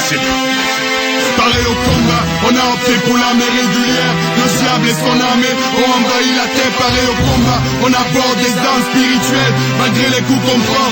Pareil au combat, on a opté pour l'armée régulière. Le diable et son armée ont envahi la terre. Pareil au combat, on aborde des armes spirituelles. Malgré les coups qu'on prend,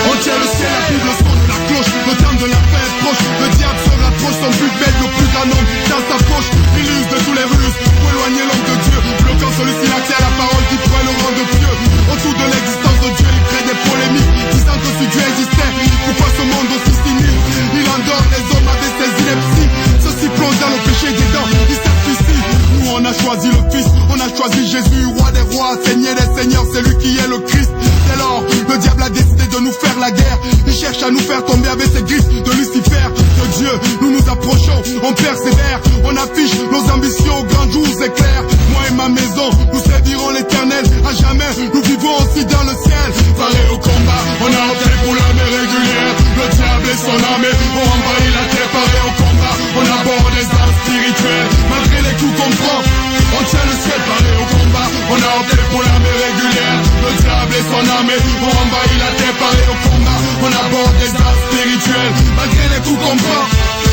on tient le ciel, la Bible, le son de la cloche. Le terme de la paix est proche. Le diable se rapproche, son but bête, le plus grand nombre dans sa poche. Il use de tous les ruses pour éloigner l'homme de Dieu, bloquant celui-ci l'accès à la parole qui pourrait le rendre pieux. Autour de l'existence de Dieu, il crée des polémiques, disant que si Dieu existait, pourquoi ce monde aussi cynique? Il endort les hommes avec ses inepties. Ceux-ci plongent dans le péché des dents, ils s'asphyxient. Nous on a choisi le Fils, on a choisi Jésus, roi des rois, seigneur des seigneurs, c'est lui qui est le Christ. Dès lors, le diable a décidé de nous faire la guerre. Il cherche à nous faire tomber avec ses griffes de Lucifer. De Dieu, nous nous approchons, on persévère. On affiche nos ambitions aux grands jours éclairs. Moi et ma maison, nous servirons l'éternel. À jamais, nous vivons aussi dans le ciel. Pareil au combat, on a opté pour l'armée régulière. Le diable et son armée ont envahi la terre. Pareil au combat, on aborde des armes spirituelles. Malgré les coups qu'on prend, on tient le ciel. Pareil au combat, on a opté pour l'armée régulière. Le diable et son armée ont envahi la terre. Pareil au combat, on aborde des armes spirituelles. Malgré les coups qu'on prend,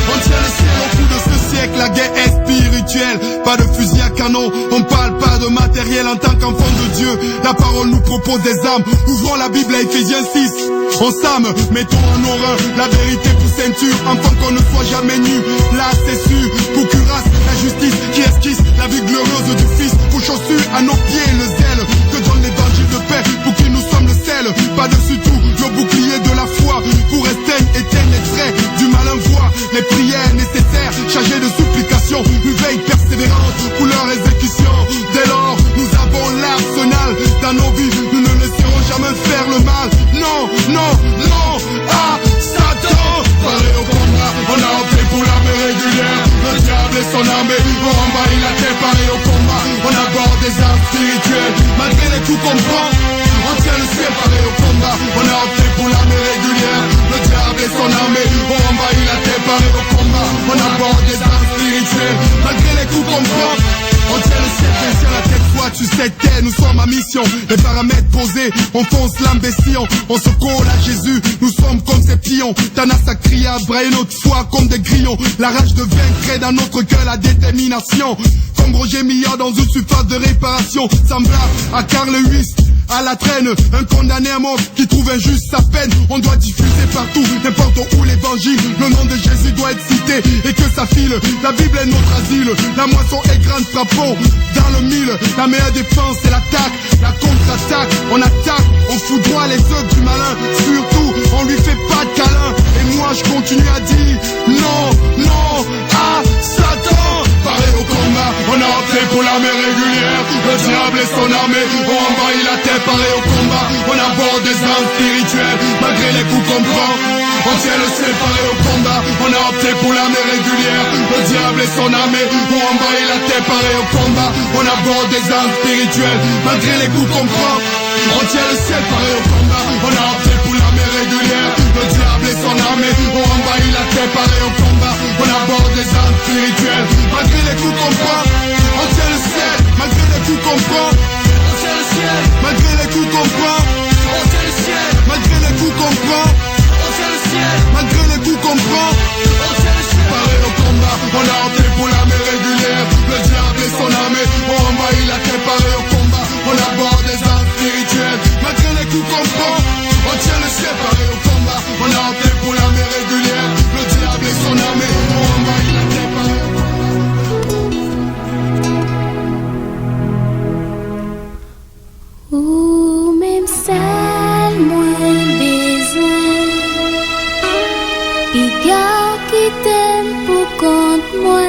on tient le ciel. Au bout de ce siècle, la guerre est spirituelle. Pas de fusil à canon, on parle pas de matériel. En tant qu'enfant de Dieu, la parole nous propose des armes. Ouvrons la Bible à Ephésiens 6. On s'âme, mettons en horreur la vérité pour ceinture, afin qu'on ne soit jamais nu. Là c'est sûr, pour cuirasse, la justice qui esquisse la vie glorieuse du Fils. Pour chaussures à nos pieds le zèle que donne l'évangile de paix, pour qui nous sommes le sel. Par-dessus tout, le bouclier de la foi, pour éteindre les traits du malin voix. Les prières nécessaires, chargées de supplications, une veille persévérante pour leur exécution. Dès lors, nous avons l'arsenal dans nos vies, nous ne laisserons jamais faire le mal. Non, non, non, à Satan. Pareil au combat, on a opté pour l'armée régulière. Le diable et son armée ont envahi la terre. Pareil au combat, on aborde des armes spirituelles. Malgré les coups qu'on prend, on tient le ciel. Pareil au combat, on a opté pour l'armée régulière. Le diable et son armée ont envahi la terre. Pareil au combat, on aborde des armes spirituelles. Malgré les coups qu'on prend, on tient le ciel, bien sûr la tête fois, tu sais que nous sommes à mission. Les paramètres posés, on fonce l'imbécile. On se colle à Jésus, nous sommes comme ces pions. Tanas a crié à brailler notre foi comme des grillons. La rage de vaincre crée dans notre cœur la détermination. Comme Roger Millard dans une surface de réparation. Semblable à Carl Lewis, à la traîne, un condamné à mort qui trouve injuste sa peine. On doit diffuser partout, n'importe où l'évangile. Le nom de Jésus doit être cité et que ça file. La Bible est notre asile, la moisson est grande, frappons dans le mille. La meilleure défense c'est l'attaque, la contre-attaque. On attaque, on foudroie les œufs du malin. Surtout, on lui fait pas de câlin. Et moi je continue à dire non, non, à Satan. Pareil au combat, on a opté pour l'armée régulière. Le diable et son armée ont envahi la terre. Pareil au combat, on aborde des armes spirituelles. Malgré les coups qu'on prend, on tient le ciel. Pareil au combat, on a opté pour l'armée régulière. Le diable et son armée ont envahi la terre. Pareil au combat, on aborde des armes spirituelles. Malgré les coups qu'on prend, on tient le ciel. Pareil au combat, on a opté pour l'armée régulière. Le diable et son armée ont envahi la terre. Pareil au combat, on aborde des armes spirituelles. Malgré les coups qu'on prend, on tient le ciel. Malgré les coups qu'on prend, on tient le ciel. Malgré les coups qu'on prend, on tient le ciel. Malgré les coups qu'on prend, on tient le ciel. Malgré les coups qu'on prend, on tient le ciel. Pareil au combat, on a opté pour l'armée régulière. Le diable et son armée ont envahi la terre. Pareil au combat, on aborde des armes spirituelles. Malgré les coups qu'on prend, on tient le ciel. Pareil au combat, on a opté pour l'armée régulière. Le diable et son armée ont envahi la terre. Pareil au combat. Ou même seul moins besoin. Pigar qui t'aime pour compte moi.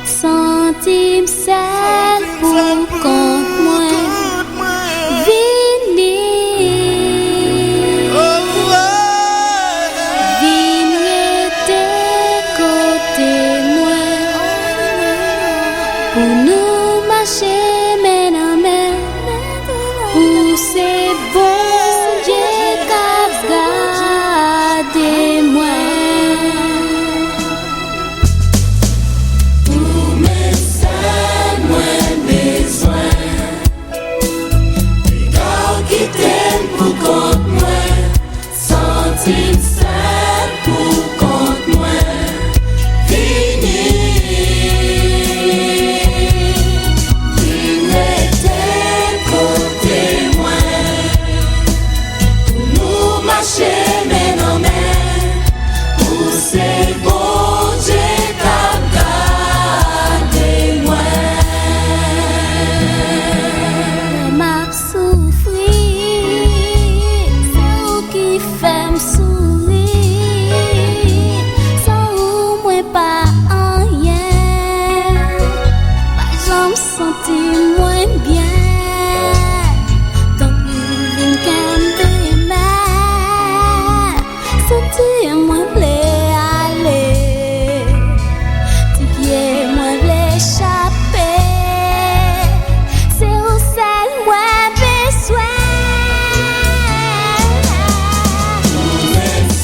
Sentim seul pour compte moi. Vini. Vini tes côtés moi. Pour nous marcher main à main. Où c'est bon Dieu qu'a gardé moi. Où mes seins, moi senti moi voulais aller, tes pieds moi voulais échapper. C'est où celle moi besoin.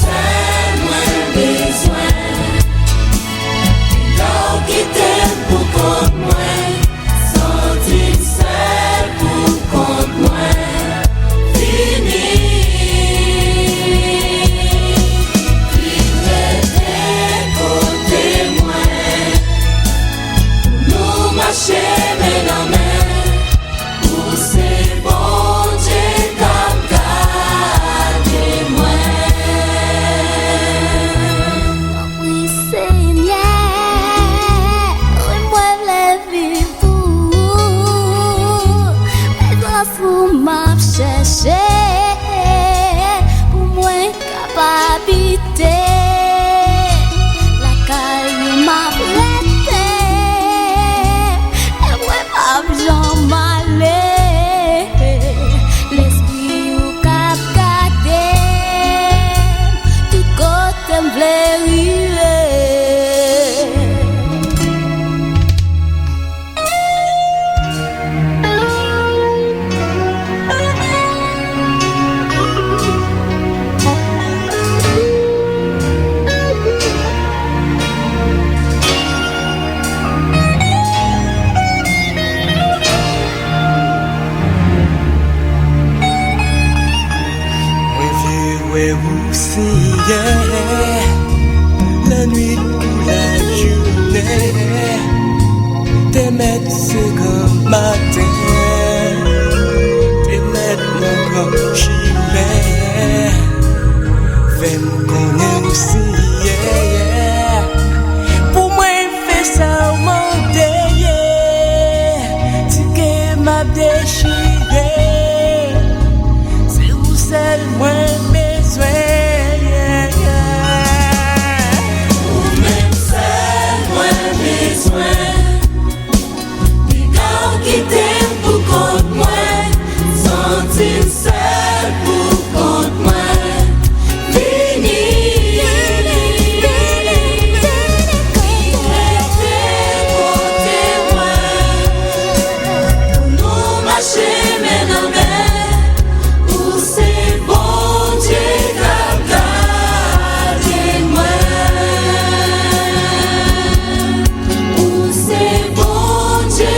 Celle moi besoin. Donc quitter pour contre moi, sentir seul pour contre moi. Fini. Main dans main, pour ces bons Dieu comme gardez-moi. Oui Seigneur, oui moi voulais vivre, mais dans vous m'a cherché, pour moi capable habiter la caille m'a prêté. J'en m'allais, l'esprit au cap gâté, tout côté m'v'lait la nuit ou la journée, tes maîtres c'est comme matin, tes maîtres comme chimère, fais-moi connaître aussi, pour moi fais ça au monde, tu que m'a déchiré, c'est où seul moi besoin. Quitter pour contre moi, sentir seul pour contre moi. Fini. Côté moi, nous marcher main dans main, pour ces bons Dieu gardez-moi. Pour ces bons Dieu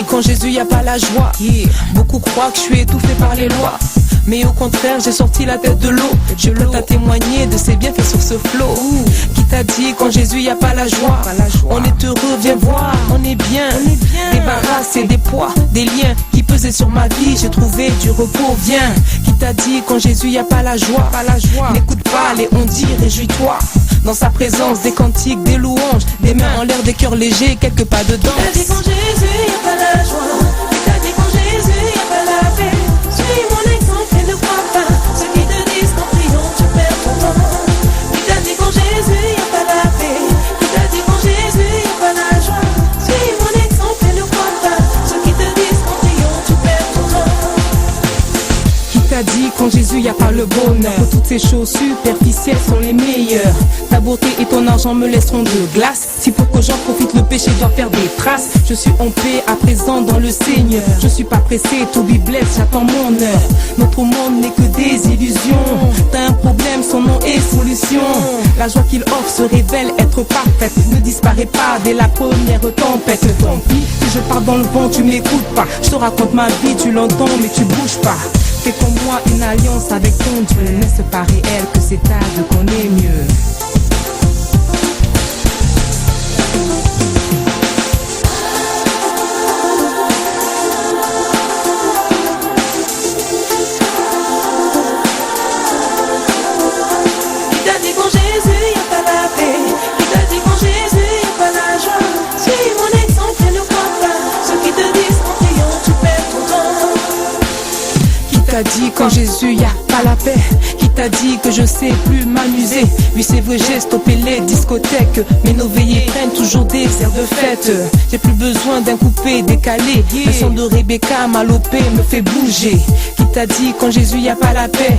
Quand Jésus y a pas la joie, beaucoup croient que je suis étouffé par les lois. Mais au contraire j'ai sorti la tête de l'eau. Je peux t'a témoigner de ses bienfaits sur ce flot. Qui t'a dit quand Jésus y a pas la joie, on est heureux, viens voir, on est bien. Débarrassé des poids, des liens qui pesaient sur ma vie, j'ai trouvé du repos, viens. Qui t'a dit quand Jésus y a pas la joie, n'écoute pas les on dit, réjouis-toi. Dans sa présence, des cantiques, des louanges, des mains en l'air, des cœurs légers, quelques pas de danse. T'as dit quand Jésus y a pas la joie, t'as dit quand Jésus y a pas la paix. Suis mon exemple et ne crois pas ceux qui te disent qu'en priant tu perds ton temps. T'as dit quand Jésus y a pas la paix, t'as dit quand Jésus y a pas la joie. Suis mon exemple et ne crois pas ceux qui te disent qu'en priant tu perds ton temps. Qui t'a dit qu'en Jésus y a pas le bonheur, que toutes ces choses superficielles sont les meilleures. Ta beauté et ton argent me laisseront de glace. Si pour que j'en profite le péché doit faire des traces. Je suis en paix à présent dans le Seigneur. Je suis pas pressé, to be blessed, j'attends mon heure. Notre monde n'est que des illusions. T'as un problème, son nom est solution. La joie qu'il offre se révèle être parfaite. Ne disparaît pas dès la première tempête. Tant pis, si je pars dans le vent, tu m'écoutes pas. Je te raconte ma vie, tu l'entends mais tu bouges pas. Fais comme moi une alliance avec ton Dieu. N'est-ce pas réel que c'est à Dieu qu'on est mieux? t'a dit quand Jésus y a pas la paix? Qui t'a dit que je sais plus m'amuser? Oui c'est vrai j'ai stoppé les discothèques, mais nos veillées prennent toujours des airs de fête. J'ai plus besoin d'un coupé décalé, le son de Rebecca Malopé me fait bouger. Qui t'a dit quand Jésus y a pas la paix?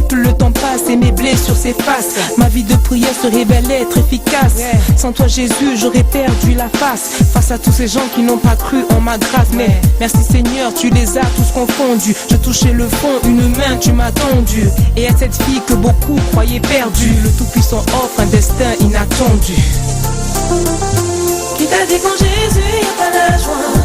Plus le temps passe et mes blessures s'effacent, ma vie de prière se révèle être efficace. Sans toi Jésus j'aurais perdu la face à tous ces gens qui n'ont pas cru en ma grâce. Mais merci Seigneur, tu les as tous confondus. Je touchais le fond, une main tu m'as tendu. Et à cette fille que beaucoup croyaient perdue, le Tout-Puissant offre un destin inattendu. Qui t'a dit qu'en Jésus y a pas la joie?